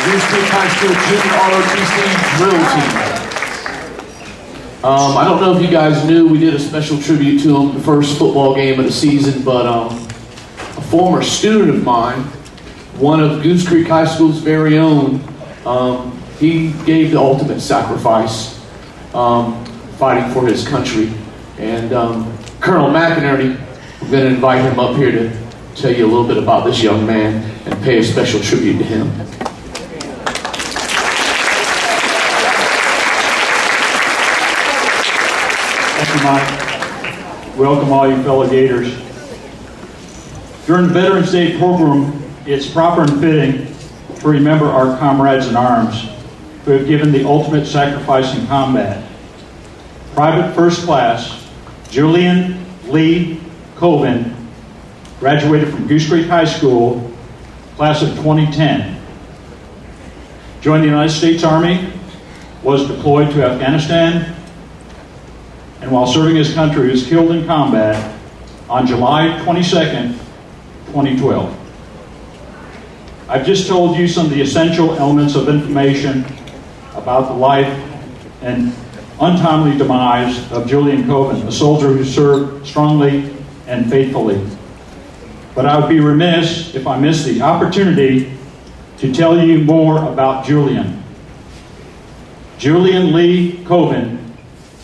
Goose Creek High School Junior ROTC drill team. I don't know if you guys knew, we did a special tribute to him the first football game of the season, but a former student of mine, one of Goose Creek High School's very own, he gave the ultimate sacrifice fighting for his country. And Colonel McInerney, I'm going to invite him up here to tell you a little bit about this young man and pay a special tribute to him. Thank you, Mike. Welcome all you fellow Gators. During the Veterans Day program, it's proper and fitting to remember our comrades in arms who have given the ultimate sacrifice in combat. Private First Class Julian Lee Colvin graduated from Goose Creek High School, class of 2010. Joined the United States Army, was deployed to Afghanistan, and while serving his country was killed in combat on July 22nd, 2012. I've just told you some of the essential elements of information about the life and untimely demise of Julian Colvin, a soldier who served strongly and faithfully. But I would be remiss if I missed the opportunity to tell you more about Julian. Julian Lee Colvin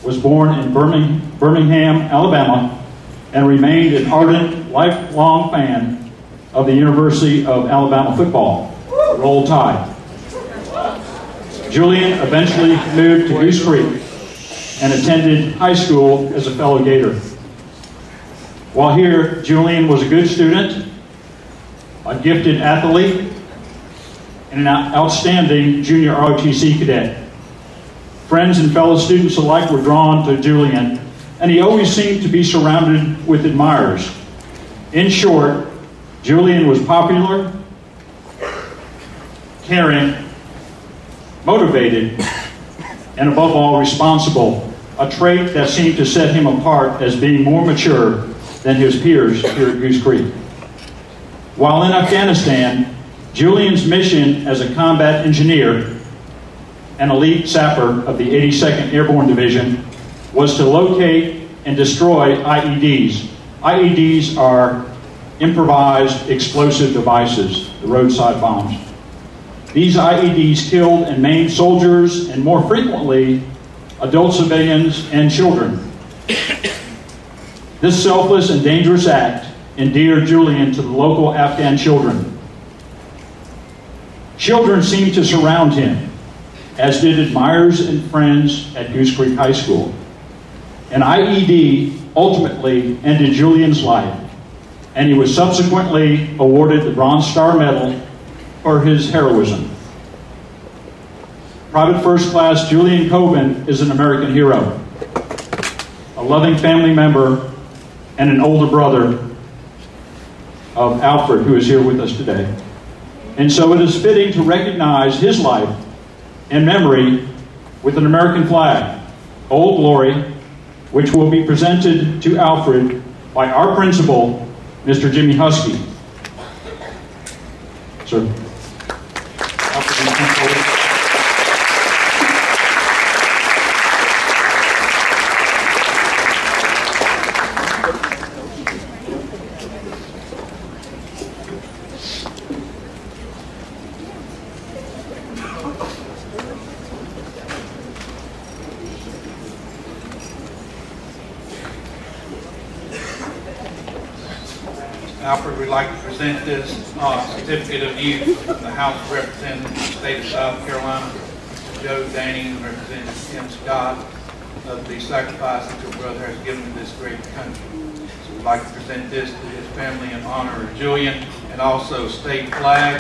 was born in Birmingham, Alabama, and remained an ardent, lifelong fan of the University of Alabama football. Roll Tide. Julian eventually moved to Goose Creek and attended high school as a fellow Gator. While here, Julian was a good student, a gifted athlete, and an outstanding junior ROTC cadet. Friends and fellow students alike were drawn to Julian, and he always seemed to be surrounded with admirers. In short, Julian was popular, caring, motivated, and above all, responsible, a trait that seemed to set him apart as being more mature than his peers here at Goose Creek. While in Afghanistan, Julian's mission as a combat engineer, an elite sapper of the 82nd Airborne Division, was to locate and destroy IEDs. IEDs are improvised explosive devices, the roadside bombs. These IEDs killed and maimed soldiers and more frequently adult civilians and children. This selfless and dangerous act endeared Julian to the local Afghan children. Children seemed to surround him, as did admirers and friends at Goose Creek High School. An IED ultimately ended Julian's life, and he was subsequently awarded the Bronze Star Medal for his heroism. Private First Class Julian Coben is an American hero, a loving family member, and an older brother of Alfred, who is here with us today. And so it is fitting to recognize his life and memory with an American flag, Old Glory, which will be presented to Alfred by our principal, Mr. Jimmy Husky. Sir. Alfred, will you come forward? Alfred, we'd like to present this certificate of youth from the House of Representatives of the state of South Carolina, Joe Danny, and Representative Tim Scott, of the sacrifice that your brother has given to this great country. So we'd like to present this to his family in honor of Julian, and also state flag.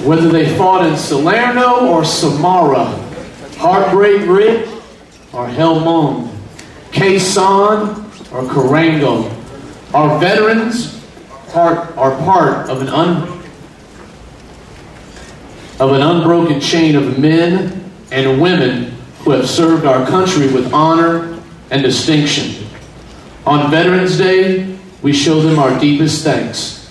Whether they fought in Salerno or Samara, Heartbreak Ridge or Helmond, Quezon or Carango, our veterans are part of an unbroken chain of men and women who have served our country with honor and distinction. On Veterans Day, we show them our deepest thanks.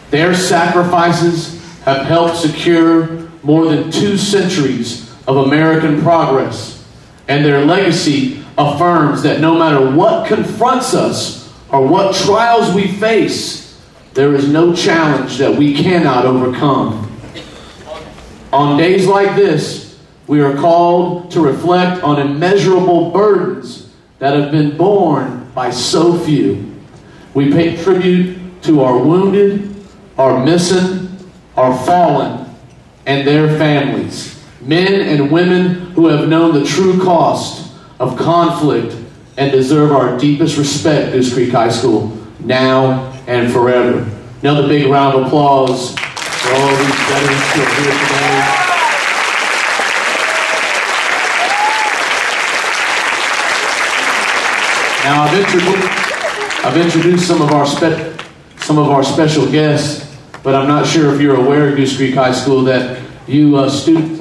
Their sacrifices have helped secure more than 2 centuries of American progress, and their legacy affirms that no matter what confronts us or what trials we face, there is no challenge that we cannot overcome. On days like this, we are called to reflect on immeasurable burdens that have been borne by so few. We pay tribute to our wounded, our missing, our fallen, and their families, men and women who have known the true cost of conflict and deserve our deepest respect, Goose Creek High School, now and forever. Another big round of applause for all of these veterans who are here today. Now I've introduced some of our special guests, but I'm not sure if you're aware, Goose Creek High School, that you students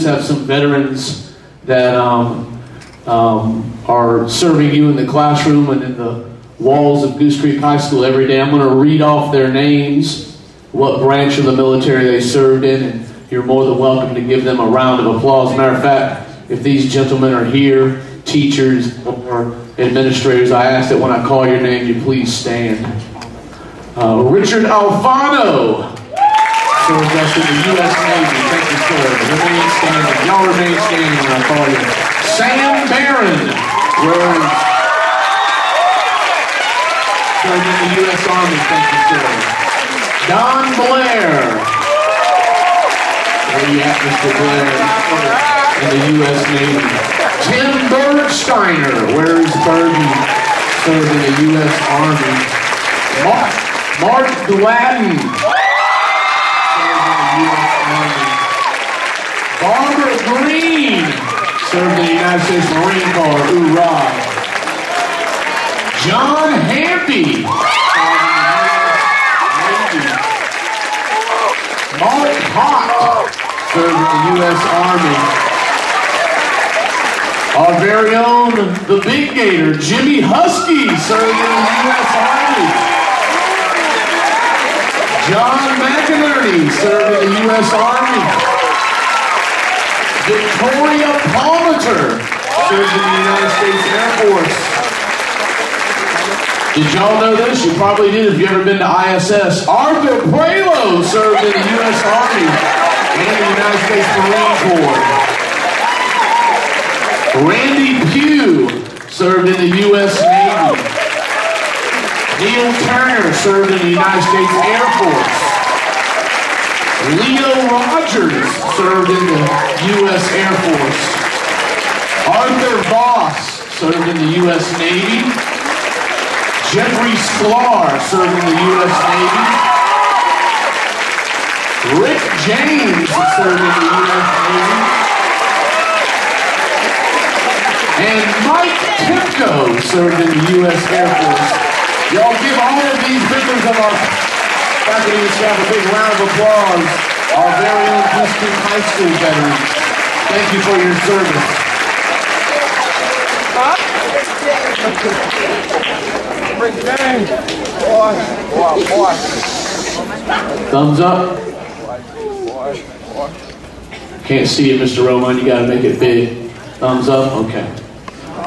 have some veterans that are serving you in the classroom and in the walls of Goose Creek High School every day. I'm going to read off their names, what branch of the military they served in, and you're more than welcome to give them a round of applause. Matter of fact, if these gentlemen are here, teachers or administrators, I ask that when I call your name, you please stand. Richard Alfano served us in the U.S. Navy. Thank you, sir. Remain standing. Y'all remain standing when I call you. Sam Barron served in the U.S. Army. Thank you, sir. Don Blair. Where are you at, Mr. Blair? In the U.S. Navy. Tim Bergsteiner. Where is Bergen? Served in the U.S. Army. Mark Gladden, served in the U.S. Army. Barbara Green, served in the United States Marine Corps. Hoorah. John Hampy, Mark Hott, served in the U.S. Army. Our very own, the Big Gator, Jimmy Husky, served in the U.S. Army. John McInerney served in the U.S. Army. Victoria Palmater served in the United States Air Force. Did y'all know this? You probably did if you've ever been to ISS. Arthur Prelo served in the U.S. Army and the United States Marine Corps. Randy Pugh served in the U.S. Navy. Neil Turner served in the United States Air Force. Leo Rogers served in the U.S. Air Force. Arthur Voss served in the U.S. Navy. Jeffrey Sklar served in the U.S. Navy. Rick James served in the U.S. Navy. And Mike Tipko served in the U.S. Air Force. Y'all give all of these members of our faculty and staff a big round of applause. Our very own Goose Creek High School veterans. Thank you for your service. Thumbs up. Can't see it, Mr. Roman. You got to make it big. Thumbs up. Okay.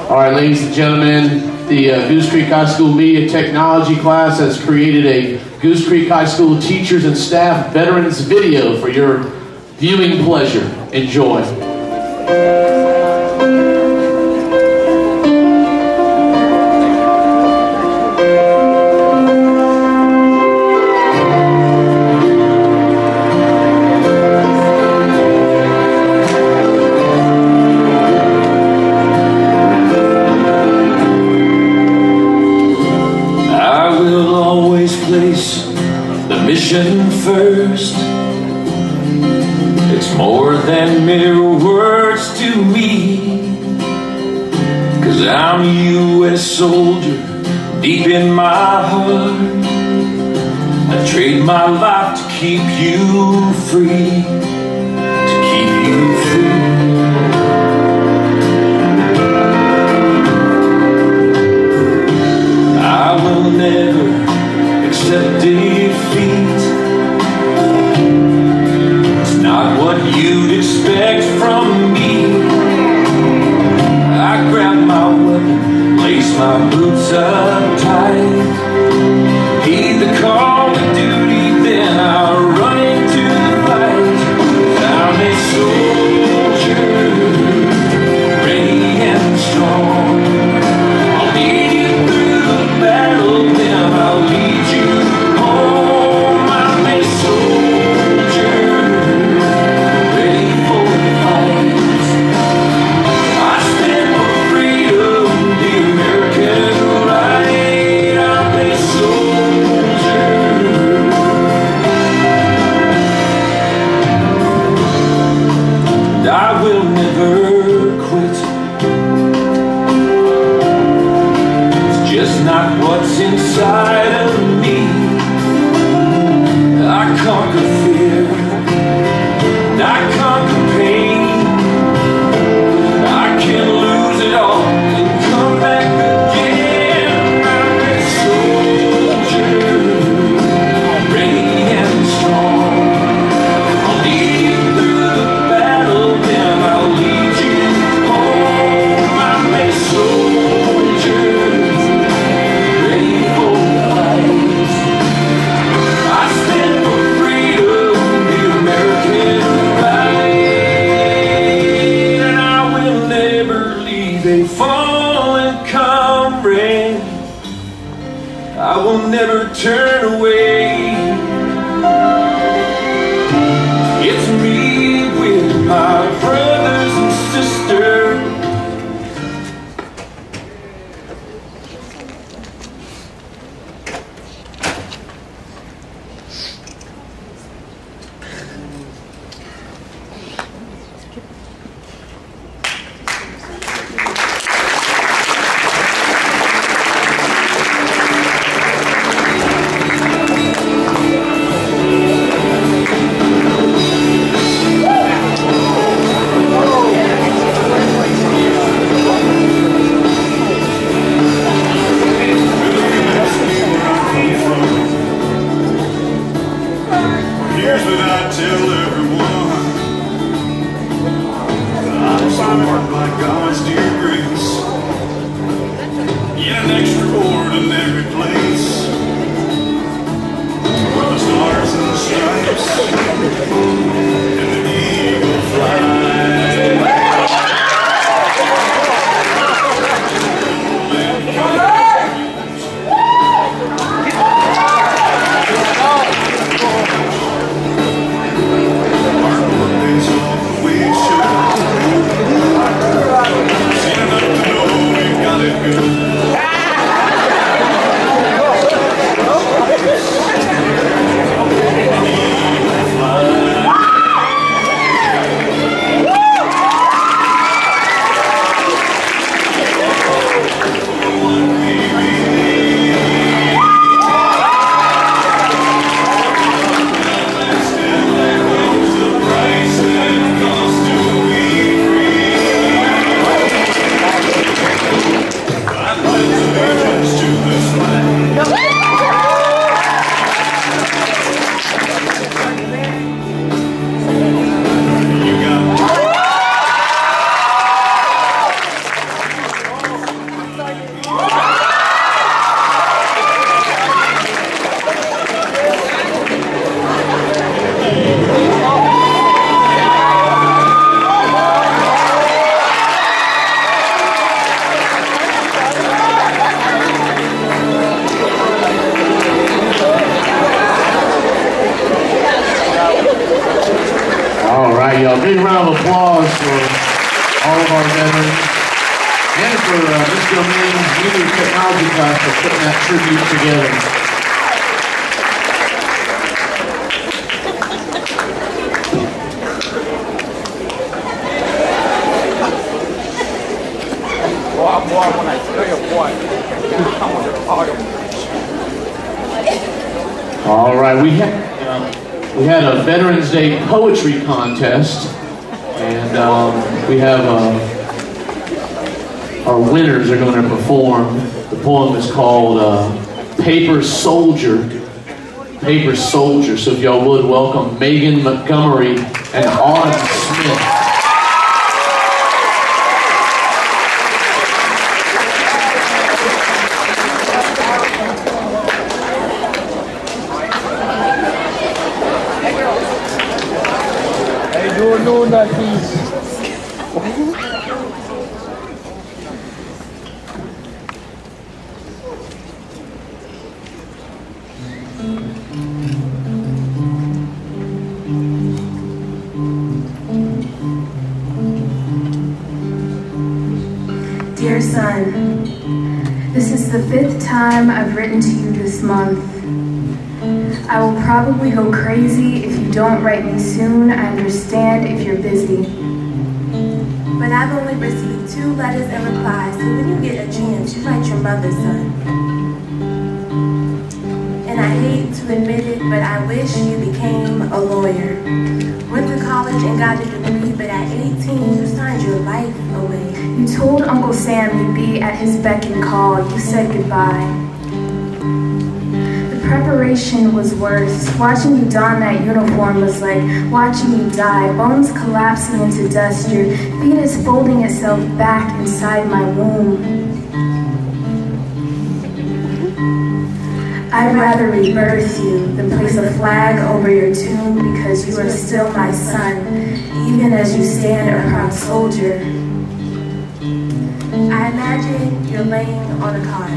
All right, ladies and gentlemen, the Goose Creek High School Media Technology class has created a Goose Creek High School teachers and staff veterans video for your viewing pleasure. Enjoy. First, it's more than mere words to me, 'cause I'm a U.S. soldier deep in my heart. I trade my life to keep you free, to keep you free. I will never accept defeat. Not what you'd expect from me. I grab my weapon, lace my boots up tight, heed the call to duty, then I'll run into the fight. I'm a soldier, ready and strong. I'll lead you through the battle, then I'll lead you home. I'm a soldier, I will never quit. It's just not what's inside of me. I conquer fear, and I conquer pain. I can lose it all and come back again. I'm a soldier, ready and strong. I'll lead you through the battle, then I'll lead you home. I'm a soldier, ready for the fight. I stand for freedom, the American right, and I will never leave a fallen comrade. I will never turn away. It's me with my brothers and sisters. round of applause for all of our veterans and for Mr. Dominguez's Junior Technology class for putting that tribute together. All right, we had a Veterans Day poetry contest, and we have our winners are going to perform. The poem is called Paper Soldier. Paper Soldier. So if y'all would welcome Megan Montgomery and Autumn Smith. Dear son, this is the 5th time I've written to you this month. I will probably go crazy if you don't write me soon. I understand if you're busy. But I've only received 2 letters and replies, so when you get a chance, you write your mother, son. And I hate to admit it, but I wish you became a lawyer. Went to college and got a degree, but at 18, you signed your life away. You told Uncle Sam you'd be at his beck and call. You said goodbye. The preparation was worse. Watching you don that uniform was like watching you die. Bones collapsing into dust. Your fetus folding itself back inside my womb. I'd rather rebirth you than place a flag over your tomb because you are still my son, even as you stand a proud soldier. I imagine you're laying on a cot.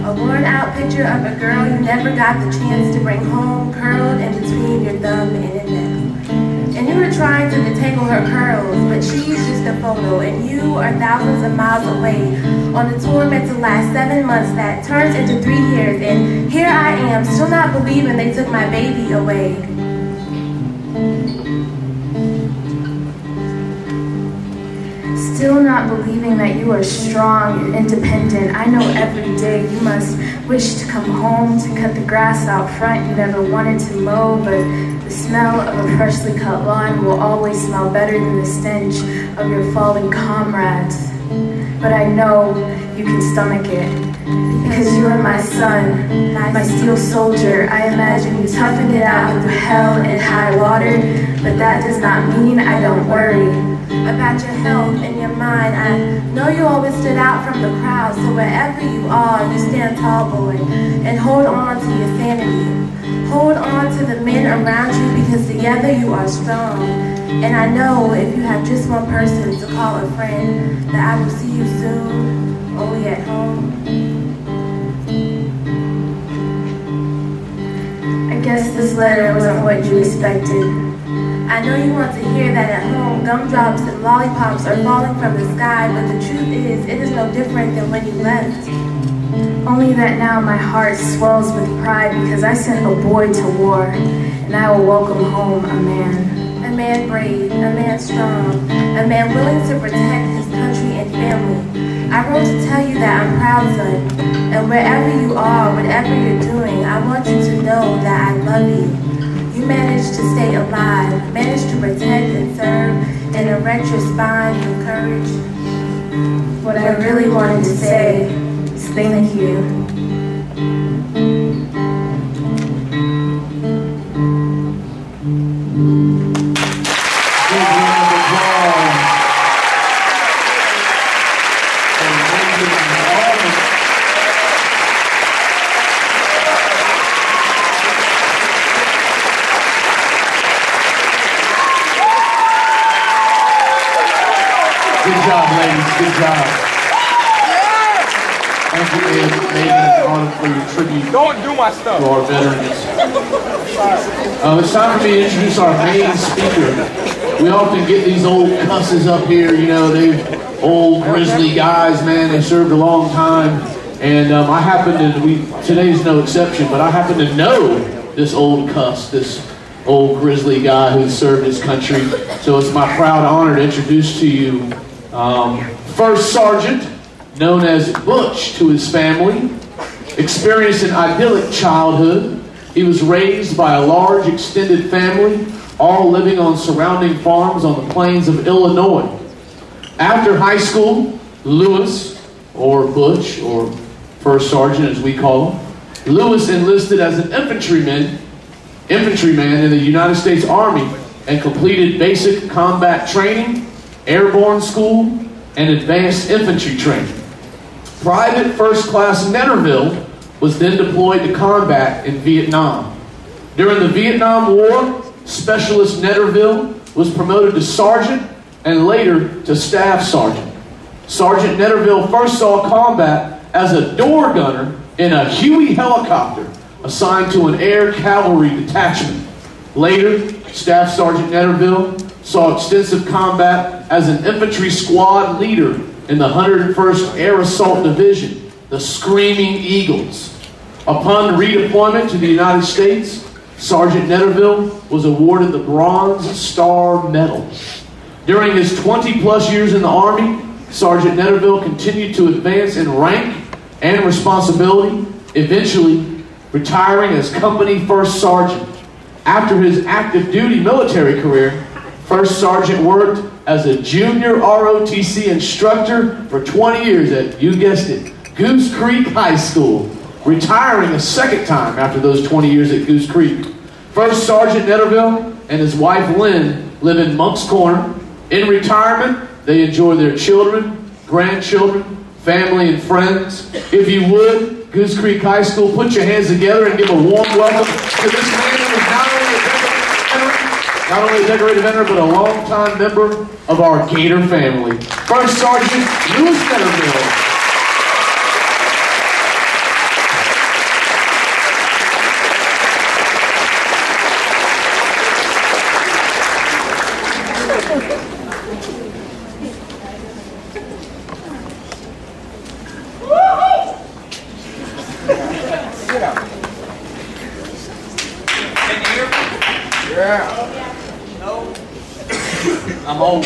A worn out picture of a girl you never got the chance to bring home, curled in between your thumb and index. And you were trying to detangle her curls, but she's just a photo, and you are thousands of miles away on a tour meant to last 7 months that turns into 3 years, and here I am, still not believing they took my baby away. Still not believing that you are strong and independent. I know every day you must wish to come home to cut the grass out front you never wanted to mow, but the smell of a freshly cut lawn will always smell better than the stench of your fallen comrades. But I know you can stomach it, because you are my son, my steel soldier. I imagine you toughing it out through hell and high water, but that does not mean I don't worry about your health and your mind. I know you always stood out from the crowd, so wherever you are, you stand tall, boy, and hold on to your sanity. Hold on to the men around you, because together you are strong. And I know if you have just one person to call a friend, that I will see you soon, only at home. I guess this letter wasn't what you expected. I know you want to hear that at home gumdrops and lollipops are falling from the sky, but the truth is, it is no different than when you left. Only that now my heart swells with pride because I sent a boy to war, and I will welcome home a man. A man brave, a man strong, a man willing to protect his country and family. I wrote to tell you that I'm proud, son, and wherever you are, whatever you're doing, I want you to know that I love you. You managed to stay alive, managed to protect and serve, and erect your spine with courage. What I really wanted to say is thank you. Good job, ladies. Good job. Thank you, Megan and Autumn, for your tribute Don't do my stuff. to our veterans. It's time for me to introduce our main speaker. we often get these old cusses up here, you know, they've old grizzly guys, man, they served a long time. And I happen to, today's no exception, but I happen to know this old cuss, this old grizzly guy who served his country. So it's my proud honor to introduce to you First Sergeant, known as Butch to his family, experienced an idyllic childhood. He was raised by a large extended family, all living on surrounding farms on the plains of Illinois. After high school, Lewis, or Butch, or First Sergeant as we call him, Lewis enlisted as an infantryman in the United States Army and completed basic combat training, airborne school, and advanced infantry training. Private First Class Netterville was then deployed to combat in Vietnam. During the Vietnam War, Specialist Netterville was promoted to sergeant and later to staff sergeant. Sergeant Netterville first saw combat as a door gunner in a Huey helicopter assigned to an air cavalry detachment. Later, Staff Sergeant Netterville saw extensive combat as an infantry squad leader in the 101st Air Assault Division, the Screaming Eagles. Upon redeployment to the United States, Sergeant Netterville was awarded the Bronze Star Medal. During his 20-plus years in the Army, Sergeant Netterville continued to advance in rank and responsibility, eventually retiring as Company First Sergeant. After his active duty military career, First Sergeant worked as a junior ROTC instructor for 20 years at, you guessed it, Goose Creek High School, retiring a second time after those 20 years at Goose Creek. First Sergeant Netterville and his wife Lynn live in Monk's Corner. In retirement, they enjoy their children, grandchildren, family, and friends. If you would, Goose Creek High School, put your hands together and give a warm welcome to this man who is not only a decorated veteran, but a longtime member of our Gator family. First Sergeant Lewis Netterville. I'm old.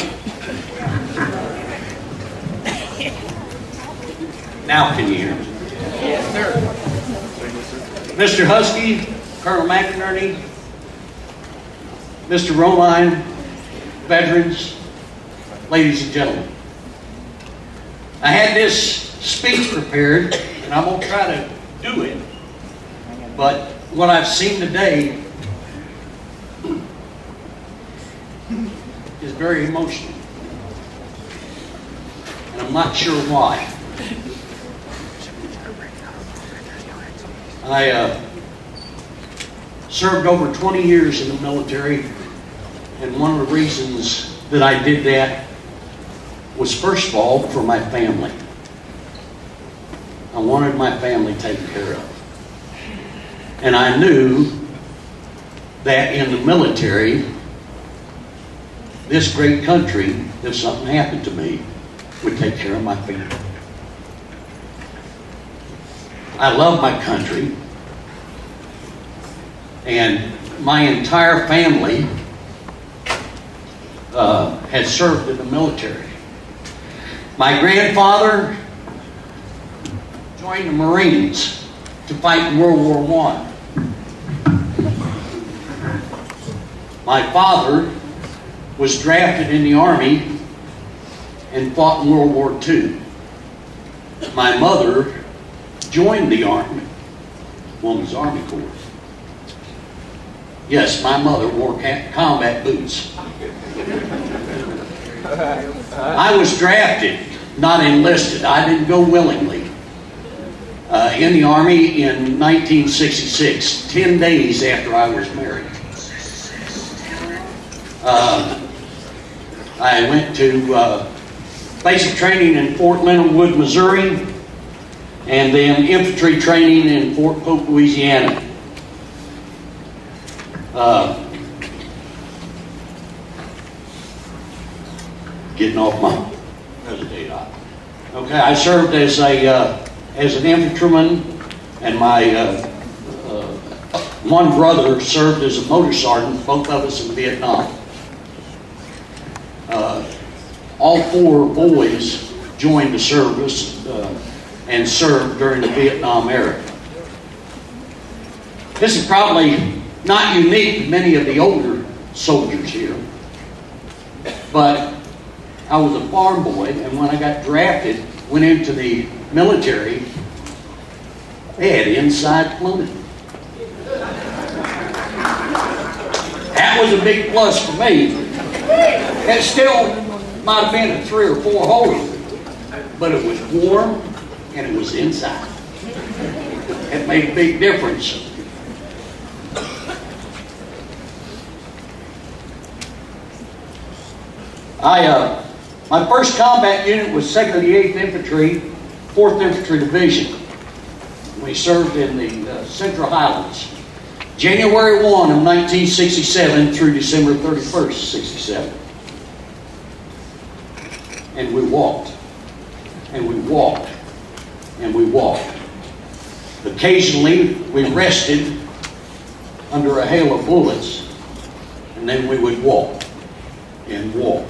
Now can you hear me? Yes, sir. Mr. Husky, Colonel McInerney, Mr. Romine, veterans, ladies and gentlemen. I had this speech prepared, and I'm going to try to do it, but what I've seen today is very emotional, and I'm not sure why. I served over 20 years in the military, and one of the reasons that I did that was, first of all, for my family. I wanted my family taken care of. And I knew that in the military, this great country, if something happened to me, would take care of my family. I love my country, and my entire family had served in the military. My grandfather joined the Marines to fight in World War I. My father was drafted in the Army and fought in World War II. My mother joined the Army, Women's Army Corps. Yes, my mother wore combat boots. I was drafted, not enlisted. I didn't go willingly. In the Army in 1966, 10 days after I was married. I went to basic training in Fort Leonard Wood, Missouri, and then infantry training in Fort Polk, Louisiana. getting off my hesitate on. Okay, I served as an infantryman, and my one brother served as a motor sergeant, both of us in Vietnam. All four boys joined the service and served during the Vietnam era. This is probably not unique to many of the older soldiers here, but I was a farm boy, and when I got drafted, went into the military, they had inside plumbing. That was a big plus for me. It still might have been 3 or 4 holes, but it was warm and it was inside. It made a big difference. My first combat unit was 2nd of the 8th Infantry, 4th Infantry Division. We served in the Central Highlands. January 1 of 1967 through December 31st, 67. And we walked, and we walked, and we walked. Occasionally, we rested under a hail of bullets, and then we would walk and walk.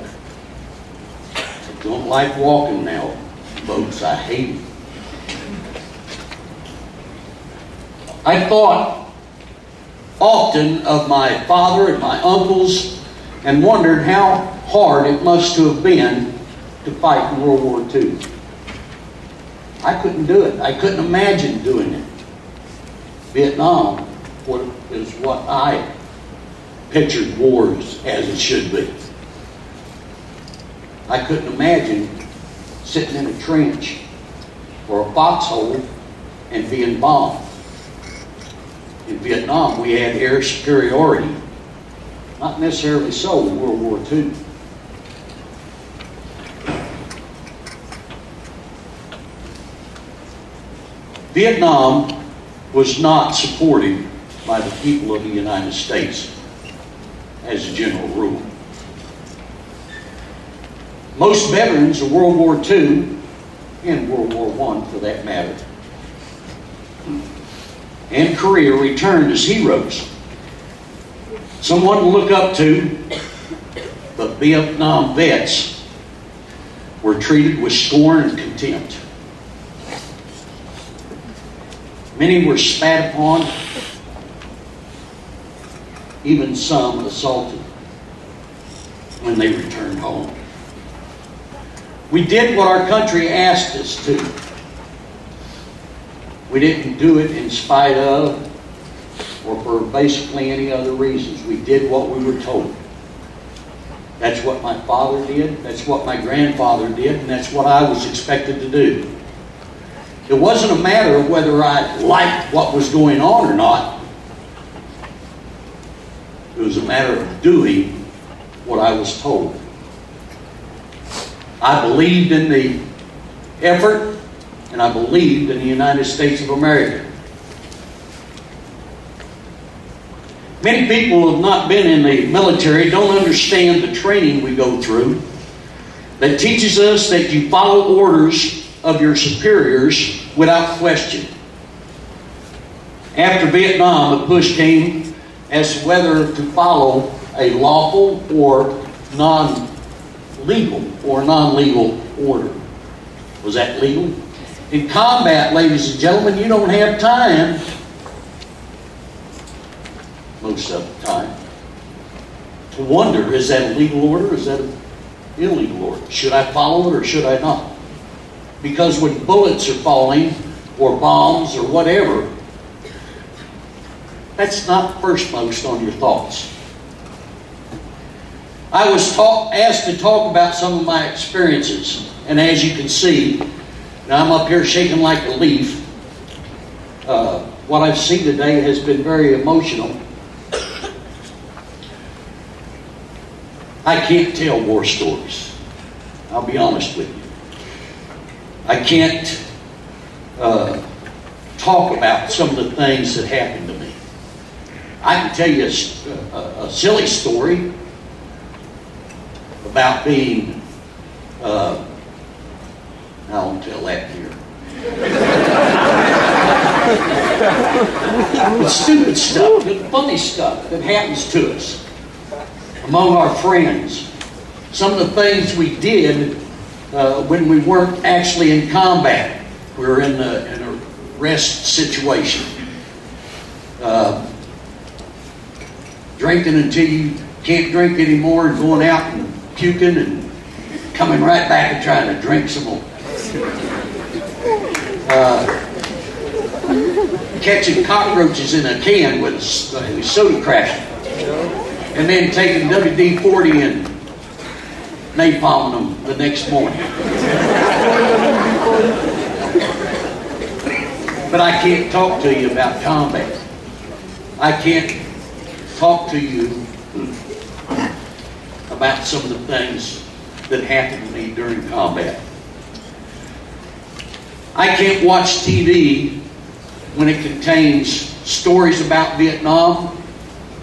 I don't like walking now, folks. I hate it. I thought often of my father and my uncles and wondered how hard it must have been to fight in World War II. I couldn't do it. I couldn't imagine doing it. Vietnam is what I pictured wars as it should be. I couldn't imagine sitting in a trench or a foxhole and being bombed. In Vietnam, we had air superiority. Not necessarily so in World War II. Vietnam was not supported by the people of the United States as a general rule. Most veterans of World War II, and World War I for that matter, and Korea returned as heroes. Someone to look up to, but Vietnam vets were treated with scorn and contempt. Many were spat upon, even some assaulted when they returned home. We did what our country asked us to. We didn't do it in spite of or for basically any other reasons. We did what we were told. That's what my father did, that's what my grandfather did, and that's what I was expected to do. It wasn't a matter of whether I liked what was going on or not. It was a matter of doing what I was told. I believed in the effort, and I believed in the United States of America. Many people who have not been in the military don't understand the training we go through that teaches us that you follow orders of your superiors without question. After Vietnam, a push came as to whether to follow a lawful or non-legal order. Was that legal? In combat, ladies and gentlemen, you don't have time, most of the time, to wonder, is that a legal order or is that an illegal order? Should I follow it or should I not? Because when bullets are falling, or bombs, or whatever, that's not firstmost on your thoughts. I was asked to talk about some of my experiences, and as you can see, now I'm up here shaking like a leaf. What I've seen today has been very emotional. I can't tell war stories. I'll be honest with you. I can't talk about some of the things that happened to me. I can tell you a silly story about being I won't tell that here. But stupid stuff, the funny stuff that happens to us among our friends. Some of the things we did when we weren't actually in combat. We were in a rest situation. Drinking until you can't drink anymore and going out and puking and coming right back and trying to drink some more. Catching cockroaches in a can with a soda cracker. And then taking WD-40 and napalming them the next morning. But I can't talk to you about combat. I can't talk to you about some of the things that happened to me during combat. I can't watch TV when it contains stories about Vietnam.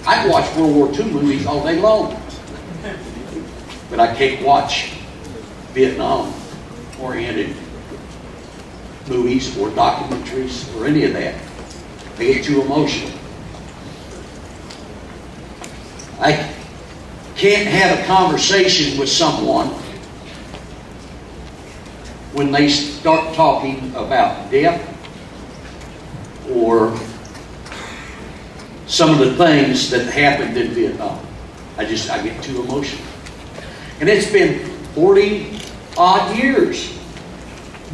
I'd watch World War II movies all day long. But I can't watch Vietnam-oriented movies or documentaries or any of that. They get too emotional. I can't have a conversation with someone when they start talking about death or some of the things that happened in Vietnam. I get too emotional. And it's been 40 odd years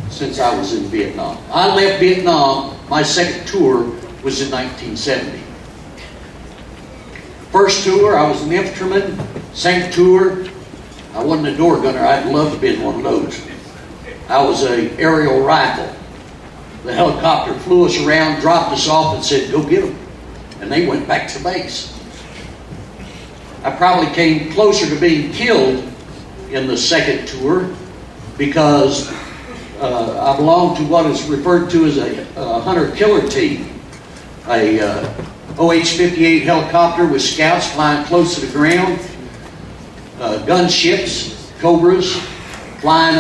since I was in Vietnam. I left Vietnam, my second tour was in 1970. First tour, I was an infantryman. Second tour, I wasn't a door gunner. I'd love to have been one of those. I was an aerial rifle. The helicopter flew us around, dropped us off, and said, "Go get them." And they went back to base. I probably came closer to being killed in the second tour because I belonged to what is referred to as a hunter-killer team. A OH-58 helicopter with scouts flying close to the ground, gunships, Cobras, flying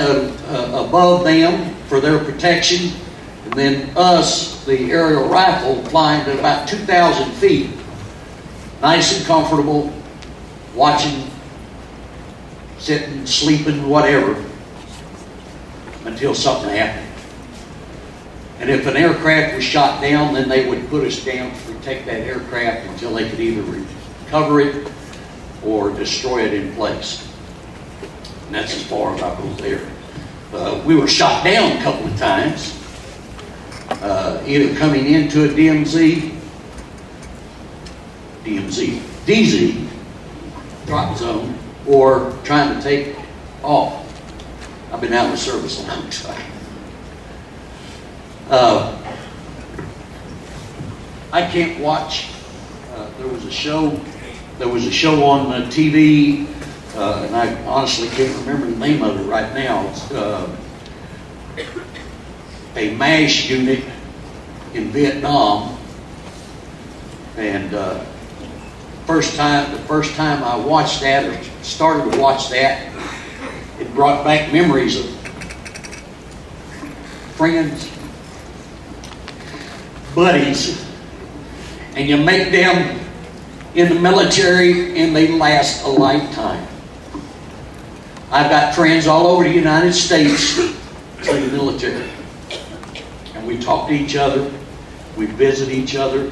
above them for their protection, and then us, the aerial rifle, flying at about 2,000 feet, nice and comfortable, watching, sitting, sleeping, whatever, until something happened. And if an aircraft was shot down, then they would put us down to protect that aircraft until they could either recover it or destroy it in place. And that's as far as I go there. We were shot down a couple of times, either coming into a DZ, drop zone, or trying to take off. I've been out of the service a long time. I can't watch. There was a show on TV, and I honestly can't remember the name of it right now. It's a MASH unit in Vietnam, and the first time I watched that or started to watch that, it brought back memories of friends, buddies, and you make them in the military and they last a lifetime. I've got friends all over the United States in the military, and we talk to each other, we visit each other,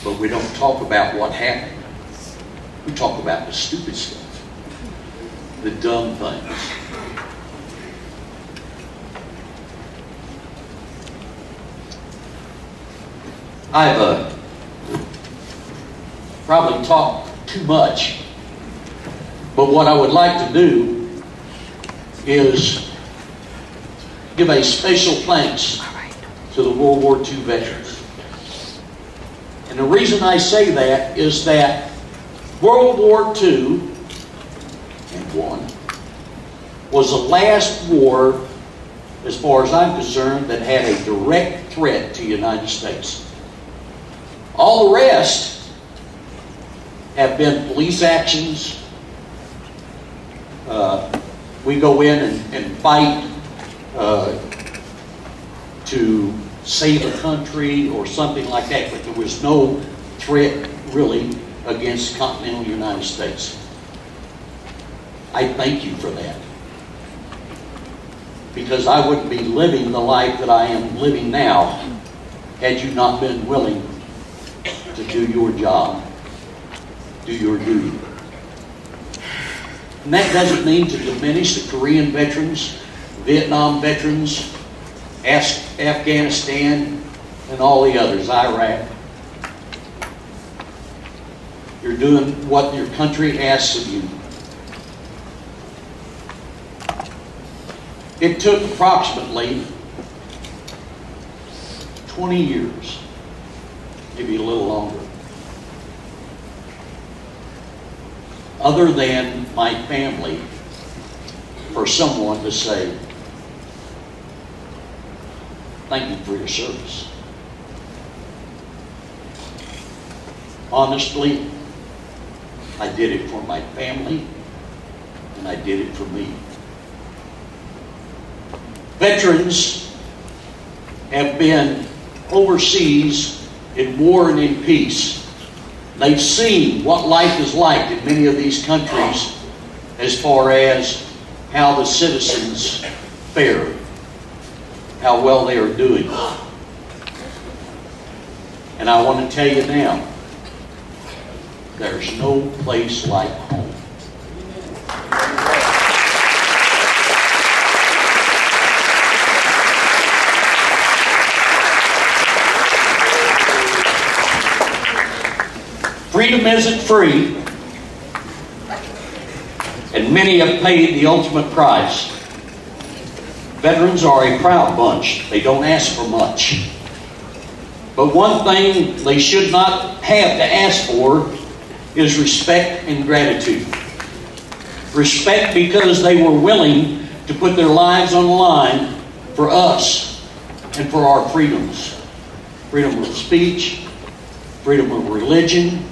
but we don't talk about what happened. We talk about the stupid stuff, the dumb things. I've probably talked too much, but what I would like to do is give a special thanks to the World War II veterans. And the reason I say that is that World War II was the last war, as far as I'm concerned, that had a direct threat to the United States. All the rest have been police actions, we go in and fight to save a country or something like that, but there was no threat really against the continental United States. I thank you for that, because I wouldn't be living the life that I am living now had you not been willing to do your job, do your duty. And that doesn't mean to diminish the Korean veterans, Vietnam veterans, Afghanistan, and all the others, Iraq. You're doing what your country asks of you. It took approximately 20 years, maybe a little longer, other than my family, for someone to say, thank you for your service. Honestly, I did it for my family, and I did it for me. Veterans have been overseas in war and in peace. They've seen what life is like in many of these countries as far as how the citizens fare, how well they are doing. And I want to tell you now, there's no place like home. Freedom isn't free, and many have paid the ultimate price. Veterans are a proud bunch. They don't ask for much. But one thing they should not have to ask for is respect and gratitude. Respect because they were willing to put their lives on the line for us and for our freedoms. Freedom of speech, freedom of religion,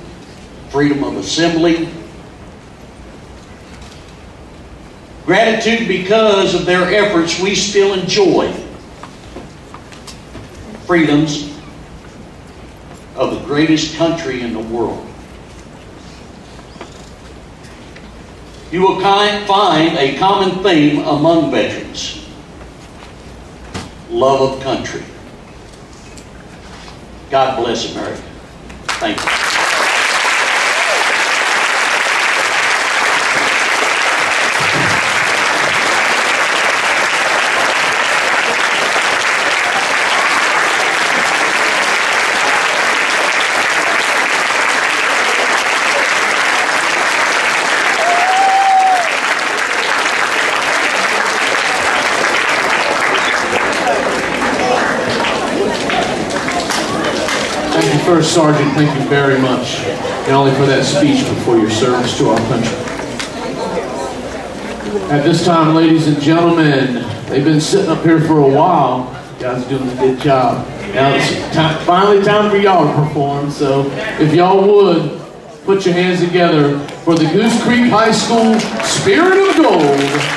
freedom of assembly. Gratitude because of their efforts we still enjoy freedoms of the greatest country in the world. You will find a common theme among veterans: love of country. God bless America. Thank you. First Sergeant, thank you very much, not only for that speech, but for your service to our country. At this time, ladies and gentlemen, they've been sitting up here for a while. You guys are doing a good job. Now it's finally time for y'all to perform, so if y'all would, put your hands together for the Goose Creek High School Spirit of Gold.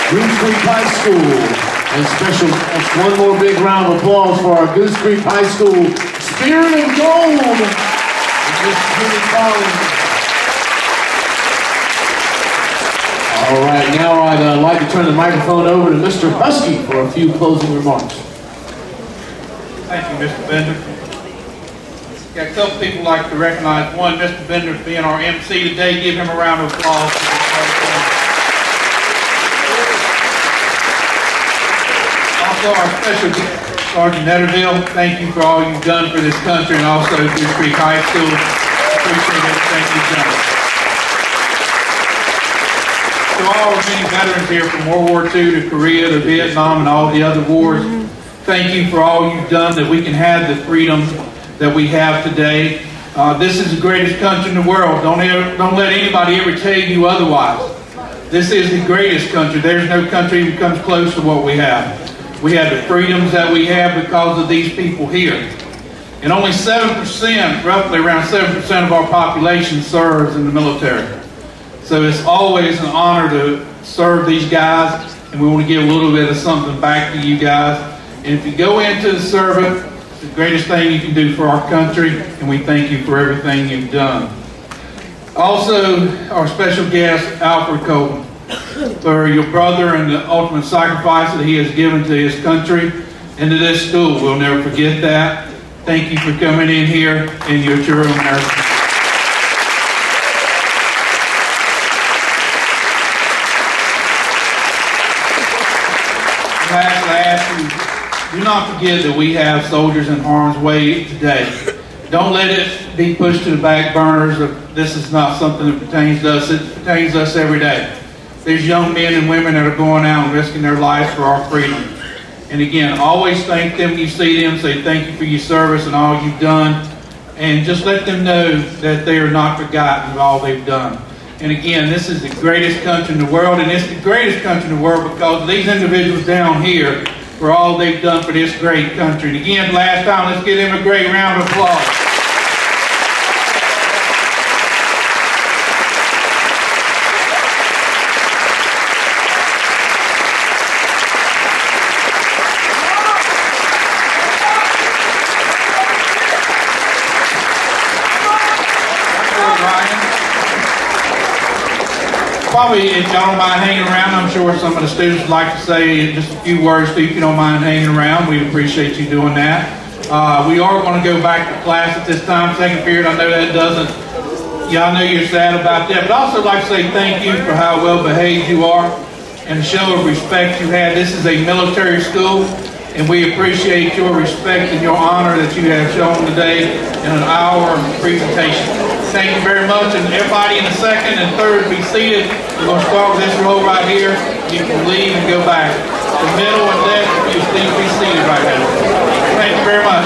Goose Creek High School. And special, one more big round of applause for our Goose Creek High School Spirit of Gold. And Miss Judy Collins. All right, now I'd like to turn the microphone over to Mr. Husky for a few closing remarks. Thank you, Mr. Bender. Got a couple people like to recognize. One, Mr. Bender being our MC today. Give him a round of applause. Also, our special guest, Sergeant Netterville. Thank you for all you've done for this country and also Goose Creek High School. Appreciate everything you've done. To all the many veterans here from World War II to Korea to Vietnam and all the other wars, thank you for all you've done that we can have the freedom that we have today. This is the greatest country in the world. Don't let anybody ever tell you otherwise. This is the greatest country. There's no country that comes close to what we have. We have the freedoms that we have because of these people here. And only 7%, roughly around 7% of our population serves in the military. So it's always an honor to serve these guys, and we want to give a little bit of something back to you guys. And if you go into the service, it's the greatest thing you can do for our country, and we thank you for everything you've done. Also, our special guest, Alfred Coleman, for your brother and the ultimate sacrifice that he has given to his country and to this school. We'll never forget that. Thank you for coming in here, and you're true American. Lastly, I ask you, do not forget that we have soldiers in harm's way today. Don't let it be pushed to the back burners of this is not something that pertains to us. It pertains to us every day. There's young men and women that are going out and risking their lives for our freedom. And again, always thank them when you see them. Say thank you for your service and all you've done. And just let them know that they are not forgotten of all they've done. And again, this is the greatest country in the world. And it's the greatest country in the world because of these individuals down here for all they've done for this great country. And again, last time, let's give them a great round of applause. Probably, if y'all don't mind hanging around, I'm sure some of the students would like to say just a few words to you if you don't mind hanging around. We appreciate you doing that. We are going to go back to class at this time, second period. I know that doesn't, y'all know you're sad about that, but I also like to say thank you for how well behaved you are and the show of respect you had. This is a military school, and we appreciate your respect and your honor that you have shown today in an hour of presentation. Thank you very much, and everybody in the second and third be seated. We're going to start with this row right here. You can leave and go back. The middle and left, you please be seated right now. Thank you very much.